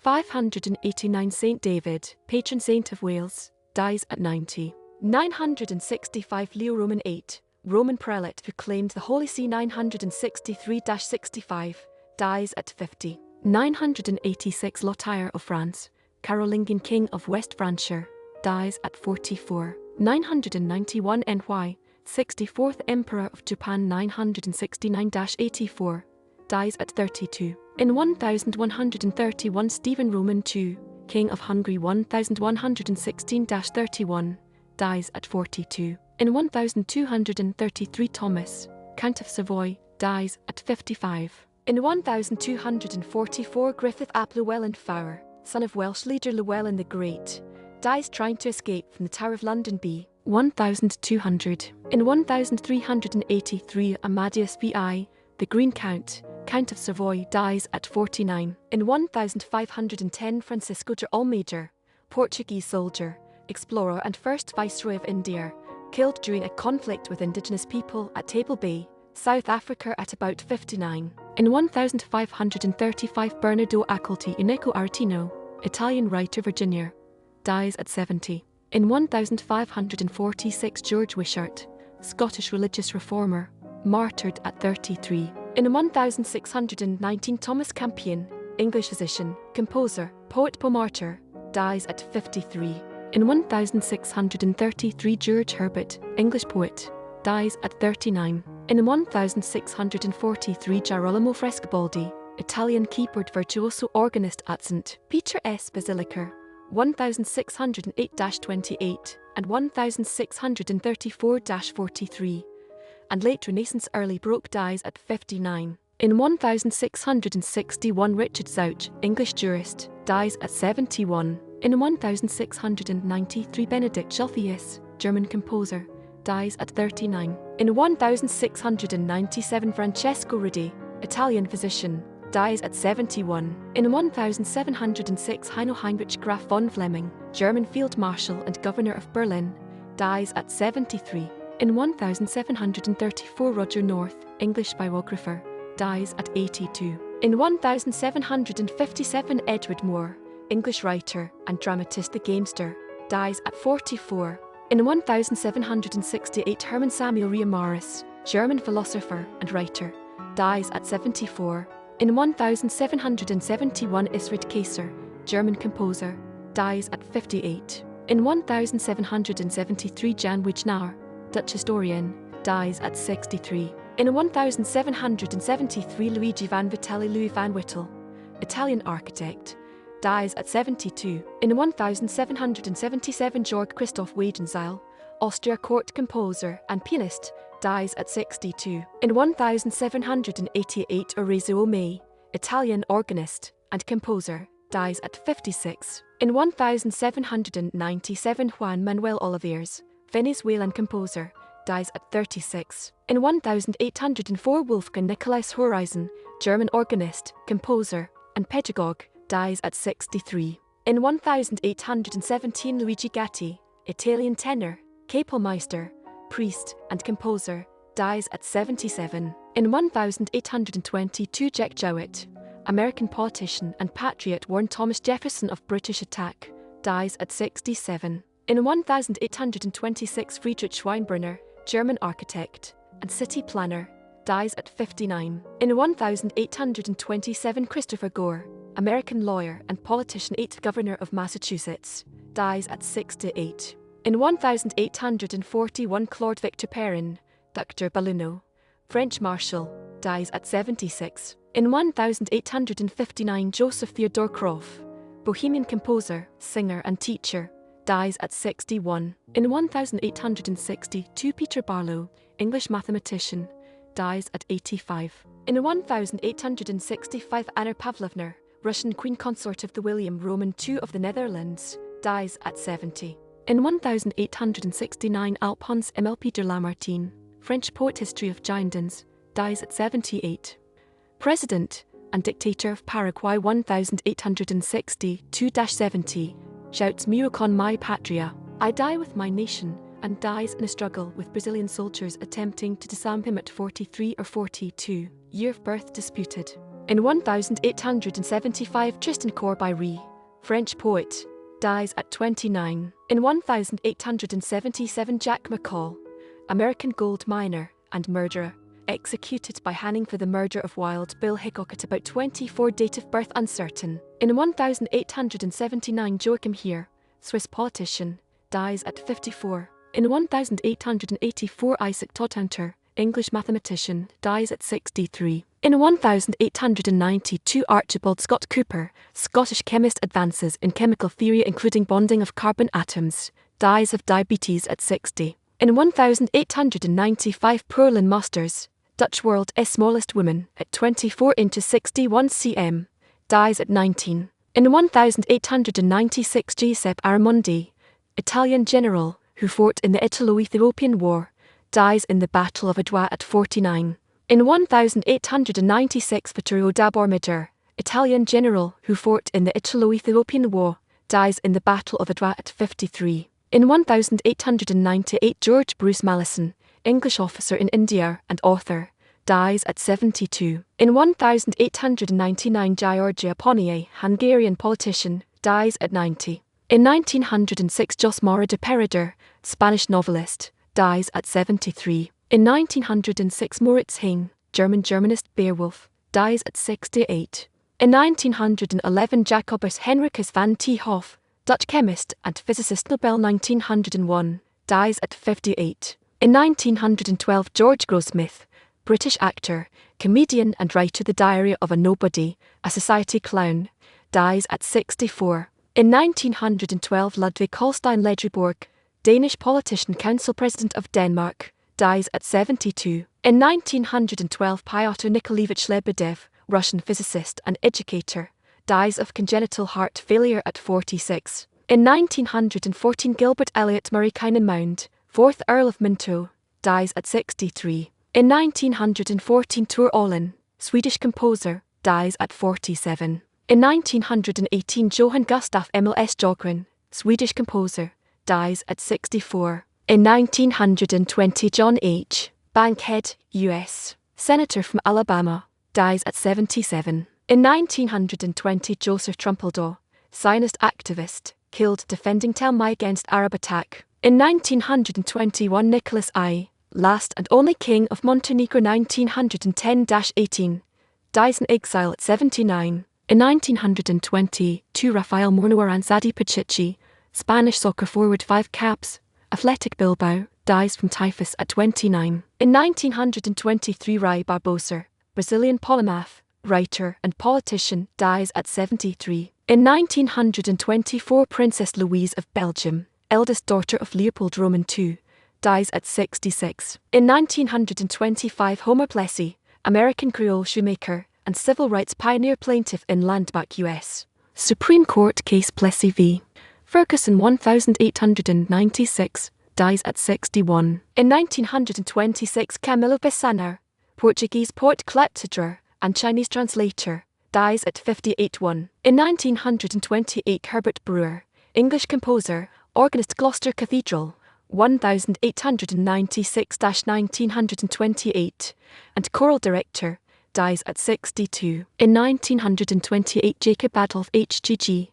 589 Saint David, patron saint of Wales, dies at 90. 965 Leo VIII, Roman prelate who claimed the Holy See 963-65, dies at 50. 986 Lothair of France, Carolingian king of West Francia, dies at 44. 991 NY, 64th Emperor of Japan 969-84, dies at 32. In 1131 Stephen Roman II, King of Hungary 1116-31, dies at 42. In 1233 Thomas, Count of Savoy, dies at 55. In 1244 Griffith ap Llywelyn Fawr, son of Welsh leader Llywelyn the Great, dies trying to escape from the Tower of London b. 1200. In 1383 Amadeus VI, the Green Count, Count of Savoy, dies at 49. In 1510 Francisco de Almeida, Portuguese soldier, explorer and first Viceroy of India, killed during a conflict with indigenous people at Table Bay, South Africa at about 59. In 1535 Bernardo Accolti, Unico Aretino, Italian writer Virginia, dies at 70. In 1546 George Wishart, Scottish religious reformer, martyred at 33. In 1619 Thomas Campion, English physician, composer, poet martyr, dies at 53. In 1633 George Herbert, English poet, dies at 39. In 1643 Girolamo Frescobaldi, Italian keyboard virtuoso organist at St. Peter S. Basilica, 1608-28 and 1634-43, and late Renaissance early Baroque, dies at 59. In 1661 Richard Zouch, English jurist, dies at 71. In 1693 Benedict Schultheiss, German composer, dies at 39. In 1697 Francesco Redi, Italian physician, dies at 71. In 1706 Heino Heinrich Graf von Flemming, German field marshal and governor of Berlin, dies at 73. In 1734 Roger North, English biographer, dies at 82. In 1757 Edward Moore, English writer and dramatist The Gamester, dies at 44. In 1768 Hermann Samuel Reimarus, German philosopher and writer, dies at 74. In 1771 Isfrid Kayser, German composer, dies at 58. In 1773 Jan Wagenaar, Dutch historian, dies at 63. In 1773 Luigi Vanvitelli Louis van Whittle, Italian architect, dies at 72. In 1777 Georg Christoph Wagenzeil, Austria court composer and pianist, dies at 62. In 1788 Orazio Mei, Italian organist and composer, dies at 56. In 1797 Juan Manuel Olivares, Venezuelan composer, dies at 36. In 1804 Wolfgang Nicolaus Haueisen, German organist, composer and pedagogue, dies at 63. In 1817 Luigi Gatti, Italian tenor, kapellmeister, priest and composer, dies at 77. In 1822 Jack Jouett, American politician and patriot, warned Thomas Jefferson of British attack, dies at 67. In 1826 Friedrich Weinbrenner, German architect and city planner, dies at 59. In 1827 Christopher Gore, American lawyer and politician, 8th governor of Massachusetts, dies at 68. In 1841 Claude Victor-Perrin, Dr. Balluno, French marshal, dies at 76. In 1859 Joseph Theodore Croft, Bohemian composer, singer and teacher, dies at 61. In 1862 Peter Barlow, English mathematician, dies at 85. In 1865 Anna Pavlovna, Russian queen consort of the William Roman II of the Netherlands, dies at 70. In 1869 Alphonse Émile Peter Lamartine, French poet, history of Giandins, dies at 78. President and dictator of Paraguay 1862-70, shouts Muro con mi patria, I die with my nation, and dies in a struggle with Brazilian soldiers attempting to disarm him at 43 or 42, year of birth disputed. In 1875, Tristan Corbière, French poet, dies at 29. In 1877, Jack McCall, American gold miner and murderer, executed by hanging for the murder of Wild Bill Hickok at about 24, date of birth uncertain. In 1879, Joachim Heer, Swiss politician, dies at 54. In 1884, Isaac Todhunter, English mathematician, dies at 63. In 1892, Archibald Scott Cooper, Scottish chemist, advances in chemical theory including bonding of carbon atoms, dies of diabetes at 60. In 1895, Pearlin Masters, Dutch world's smallest woman, at 24 inches 61 cm, dies at 19. In 1896, Giuseppe Aramondi, Italian general who fought in the Italo-Ethiopian War, dies in the Battle of Adwa at 49. In 1896, Vittorio da Bormida, Italian general who fought in the Italo-Ethiopian War, dies in the Battle of Adwa at 53. In 1898, George Bruce Malleson, English officer in India and author, dies at 72. In 1899, Giorgio Pontier, Hungarian politician, dies at 90. In 1906, Jos Mora de Peredur, Spanish novelist, dies at 73. In 1906, Moritz Heine, German Germanist Beowulf, dies at 68. In 1911, Jacobus Henricus van 't Hoff, Dutch chemist and physicist, Nobel 1901, dies at 58. In 1912, George Goldsmith, British actor, comedian and writer, The Diary of a Nobody, a society clown, dies at 64. In 1912, Ludwig Holstein Ledreborg, Danish politician, council president of Denmark, dies at 72. In 1912, Pyotr Nikolaevich Lebedev, Russian physicist and educator, dies of congenital heart failure at 46. In 1914, Gilbert Elliot Murray Kynan-Mound, 4th Earl of Minto, dies at 63. In 1914, Tor Olin, Swedish composer, dies at 47. In 1918, Johann Gustav Emil Sjögren, Swedish composer, dies at 64. In 1920, John H. Bankhead, U.S. Senator from Alabama, dies at 77. In 1920, Joseph Trumpeldor, Zionist activist, killed defending Telmai against Arab attack. In 1921, Nicholas I, last and only king of Montenegro 1910-18, dies in exile at 79. In 1922, Rafael Moreno Aranzadi Pachichi, Spanish soccer forward, 5 caps, Athletic Bilbao, dies from typhus at 29. In 1923, Rai Barbosa, Brazilian polymath, writer and politician, dies at 73. In 1924, Princess Louise of Belgium, eldest daughter of Leopold Roman II, dies at 66. In 1925, Homer Plessy, American Creole shoemaker and civil rights pioneer, plaintiff in Landmark, U.S. Supreme Court case Plessy v. Ferguson 1896, dies at 61. In 1926, Camilo Pissanar, Portuguese poet, clepsydra and Chinese translator, dies at 58. In 1928, Herbert Brewer, English composer, organist, Gloucester Cathedral, 1896-1928, and choral director, dies at 62. In 1928, Jacob Adolf H.G.G.,